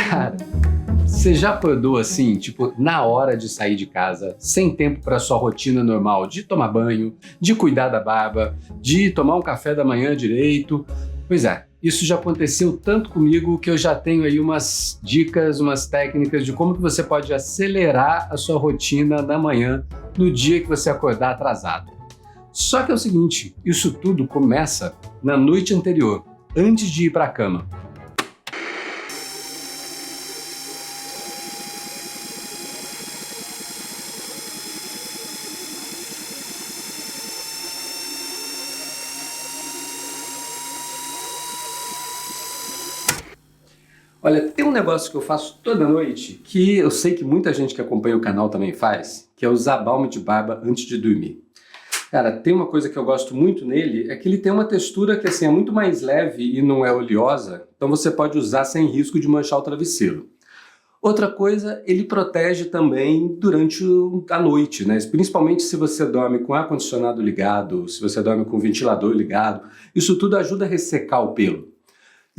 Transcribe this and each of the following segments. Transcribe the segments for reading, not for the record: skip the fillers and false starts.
Cara, você já acordou assim, tipo, na hora de sair de casa, sem tempo para sua rotina normal de tomar banho, de cuidar da barba, de tomar um café da manhã direito? Pois é, isso já aconteceu tanto comigo que eu já tenho aí umas dicas, umas técnicas de como que você pode acelerar a sua rotina da manhã no dia que você acordar atrasado. Só que é o seguinte, isso tudo começa na noite anterior, antes de ir para a cama. Olha, tem um negócio que eu faço toda noite, que eu sei que muita gente que acompanha o canal também faz, que é usar balme de barba antes de dormir. Cara, tem uma coisa que eu gosto muito nele, é que ele tem uma textura que assim, é muito mais leve e não é oleosa, então você pode usar sem risco de manchar o travesseiro. Outra coisa, ele protege também durante a noite, né? Principalmente se você dorme com ar-condicionado ligado, se você dorme com o ventilador ligado, isso tudo ajuda a ressecar o pelo.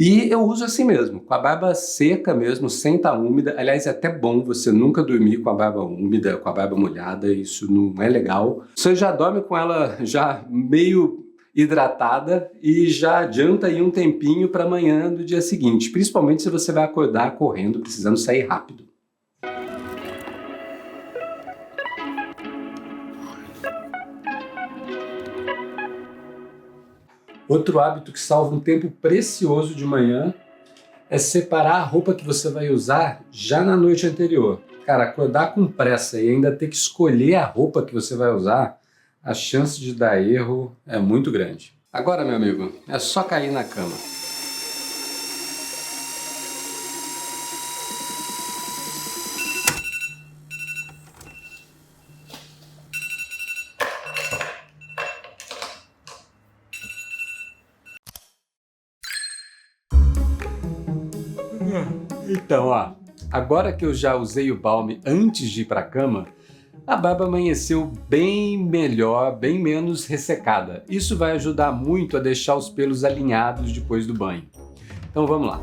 E eu uso assim mesmo, com a barba seca mesmo, sem estar úmida. Aliás, é até bom você nunca dormir com a barba úmida, com a barba molhada, isso não é legal. Você já dorme com ela já meio hidratada e já adianta aí um tempinho para amanhã do dia seguinte, principalmente se você vai acordar correndo, precisando sair rápido. Outro hábito que salva um tempo precioso de manhã é separar a roupa que você vai usar já na noite anterior. Cara, acordar com pressa e ainda ter que escolher a roupa que você vai usar, a chance de dar erro é muito grande. Agora, meu amigo, é só cair na cama. Então, ó, agora que eu já usei o balme antes de ir para a cama, a barba amanheceu bem melhor, bem menos ressecada. Isso vai ajudar muito a deixar os pelos alinhados depois do banho. Então vamos lá.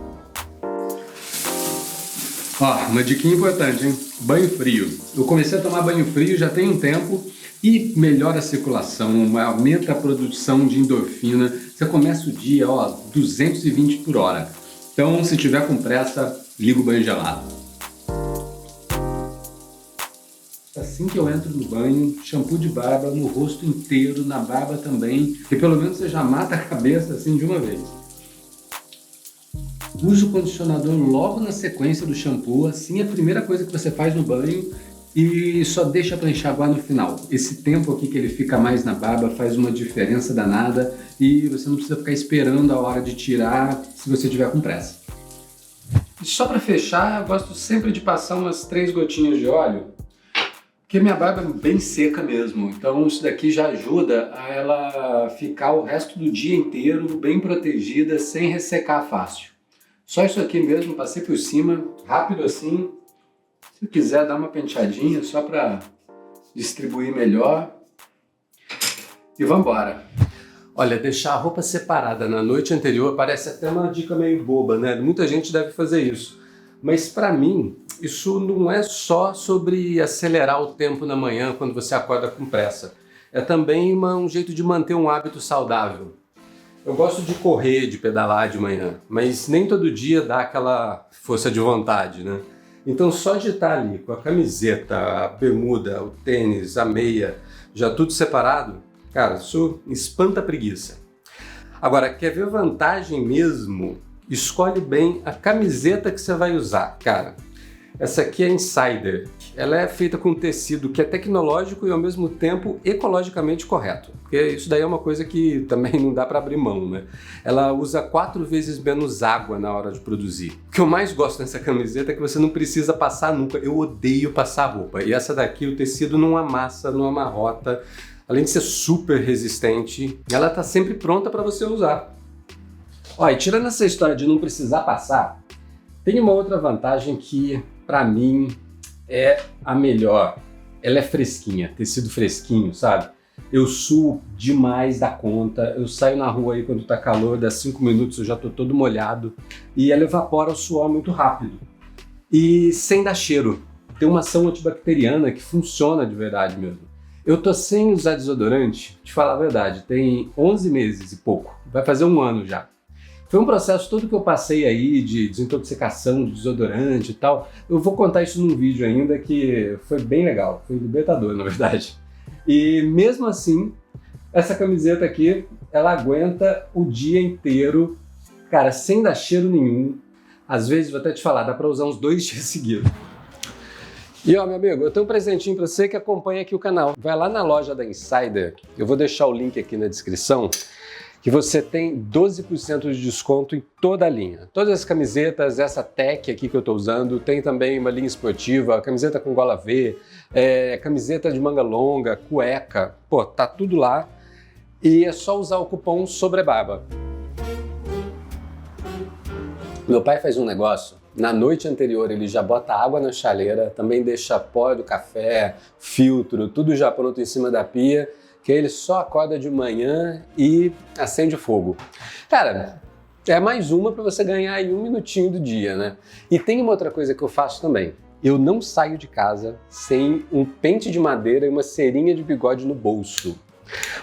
Ó, uma dica importante, hein? Banho frio. Eu comecei a tomar banho frio já tem um tempo e melhora a circulação, aumenta a produção de endorfina. Você começa o dia, ó, 220 por hora. Então, se tiver com pressa, liga o banho gelado. Assim que eu entro no banho, shampoo de barba no rosto inteiro, na barba também, e pelo menos você já mata a cabeça assim de uma vez. Use o condicionador logo na sequência do shampoo, assim é a primeira coisa que você faz no banho e só deixa para enxaguar no final. Esse tempo aqui que ele fica mais na barba faz uma diferença danada e você não precisa ficar esperando a hora de tirar se você tiver com pressa. E só para fechar, eu gosto sempre de passar umas 3 gotinhas de óleo, porque minha barba é bem seca mesmo, então isso daqui já ajuda a ela ficar o resto do dia inteiro bem protegida, sem ressecar fácil. Só isso aqui mesmo, passei por cima, rápido assim. Se quiser dar uma penteadinha só para distribuir melhor. E vamos embora. Olha, deixar a roupa separada na noite anterior parece até uma dica meio boba, né? Muita gente deve fazer isso. Mas para mim, isso não é só sobre acelerar o tempo na manhã quando você acorda com pressa. É também um jeito de manter um hábito saudável. Eu gosto de correr, de pedalar de manhã, mas nem todo dia dá aquela força de vontade, né? Então só de estar ali com a camiseta, a bermuda, o tênis, a meia, já tudo separado, cara, isso espanta a preguiça. Agora, quer ver vantagem mesmo? Escolhe bem a camiseta que você vai usar, cara. Essa aqui é Insider. Ela é feita com tecido que é tecnológico e ao mesmo tempo ecologicamente correto. Porque isso daí é uma coisa que também não dá para abrir mão, né? Ela usa 4 vezes menos água na hora de produzir. O que eu mais gosto dessa camiseta é que você não precisa passar nunca. Eu odeio passar roupa. E essa daqui, o tecido não amassa, não amarrota. Além de ser super resistente, ela tá sempre pronta para você usar. Ó, e tirando essa história de não precisar passar, tem uma outra vantagem que, para mim, é a melhor. Ela é fresquinha, tecido fresquinho, sabe? Eu suo demais da conta, eu saio na rua aí quando tá calor, dá 5 minutos eu já tô todo molhado e ela evapora o suor muito rápido. e sem dar cheiro. Tem uma ação antibacteriana que funciona de verdade mesmo. Eu tô sem usar desodorante, te falar a verdade, tem 11 meses e pouco, vai fazer um ano já. Foi um processo todo que eu passei aí de desintoxicação de desodorante e tal. Eu vou contar isso num vídeo ainda que foi bem legal, foi libertador na verdade. E mesmo assim, essa camiseta aqui, ela aguenta o dia inteiro, cara, sem dar cheiro nenhum. Às vezes, vou até te falar, dá pra usar uns 2 dias seguidos. E ó, meu amigo, eu tenho um presentinho pra você que acompanha aqui o canal. Vai lá na loja da Insider, eu vou deixar o link aqui na descrição, que você tem 12% de desconto em toda a linha. Todas as camisetas, essa tech aqui que eu tô usando, tem também uma linha esportiva, camiseta com gola V, camiseta de manga longa, cueca, pô, tá tudo lá. E é só usar o cupom SOBREBARBA. Meu pai faz um negócio, na noite anterior ele já bota água na chaleira, também deixa pó do café, filtro, tudo já pronto em cima da pia, que ele só acorda de manhã e acende o fogo. Cara, é mais uma para você ganhar aí 1 minutinho do dia, né? E tem uma outra coisa que eu faço também. Eu não saio de casa sem um pente de madeira e uma cerinha de bigode no bolso.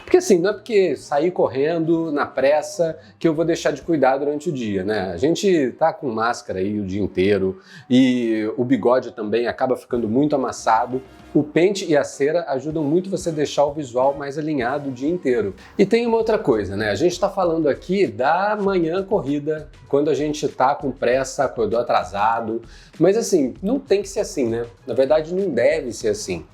Porque assim, não é porque sair correndo na pressa que eu vou deixar de cuidar durante o dia, né? A gente tá com máscara aí o dia inteiro e o bigode também acaba ficando muito amassado. O pente e a cera ajudam muito você a deixar o visual mais alinhado o dia inteiro. E tem uma outra coisa, né? A gente tá falando aqui da manhã corrida, quando a gente tá com pressa, acordou atrasado. Mas assim, não tem que ser assim, né? Na verdade, não deve ser assim.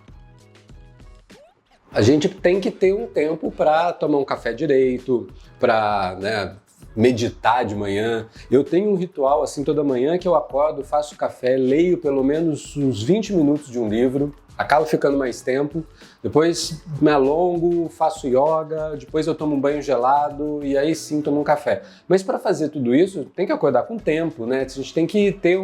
A gente tem que ter um tempo para tomar um café direito, para, né, meditar de manhã. Eu tenho um ritual assim toda manhã que eu acordo, faço café, leio pelo menos uns 20 minutos de um livro, acaba ficando mais tempo, depois me alongo, faço yoga, depois eu tomo um banho gelado e aí sim tomo um café. Mas para fazer tudo isso, tem que acordar com tempo, né? A gente tem que ter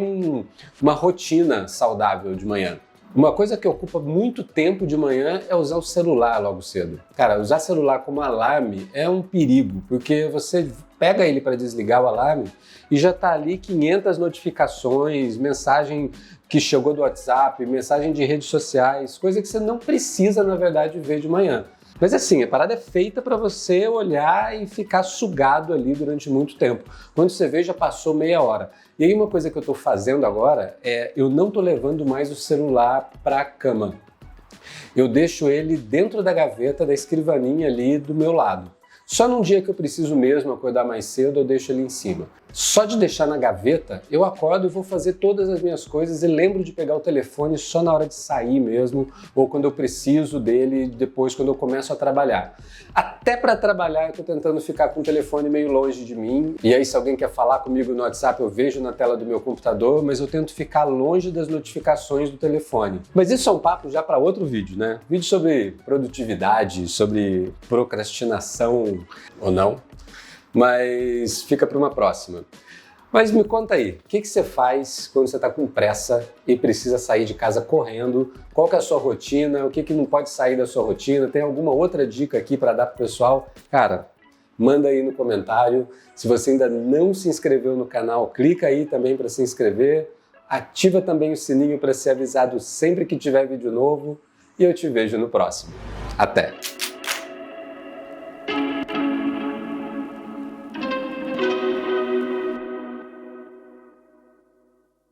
uma rotina saudável de manhã. Uma coisa que ocupa muito tempo de manhã é usar o celular logo cedo. Cara, usar celular como alarme é um perigo, porque você pega ele para desligar o alarme e já tá ali 500 notificações, mensagem que chegou do WhatsApp, mensagem de redes sociais, coisa que você não precisa, na verdade, ver de manhã. Mas assim, a parada é feita para você olhar e ficar sugado ali durante muito tempo. Quando você vê, já passou meia hora. E aí uma coisa que eu estou fazendo agora é, eu não estou levando mais o celular para a cama. Eu deixo ele dentro da gaveta da escrivaninha ali do meu lado. Só num dia que eu preciso mesmo acordar mais cedo, eu deixo ele em cima. Só de deixar na gaveta, eu acordo e vou fazer todas as minhas coisas e lembro de pegar o telefone só na hora de sair mesmo, ou quando eu preciso dele, depois quando eu começo a trabalhar. Até para trabalhar eu tô tentando ficar com o telefone meio longe de mim, e aí se alguém quer falar comigo no WhatsApp, eu vejo na tela do meu computador, mas eu tento ficar longe das notificações do telefone. Mas isso é um papo já para outro vídeo, né? Vídeo sobre produtividade, sobre procrastinação ou não. Mas fica para uma próxima. Mas me conta aí, o que você faz quando você está com pressa e precisa sair de casa correndo? Qual que é a sua rotina? O que não pode sair da sua rotina? Tem alguma outra dica aqui para dar para o pessoal? Cara, manda aí no comentário. Se você ainda não se inscreveu no canal, clica aí também para se inscrever. Ativa também o sininho para ser avisado sempre que tiver vídeo novo. E eu te vejo no próximo. Até!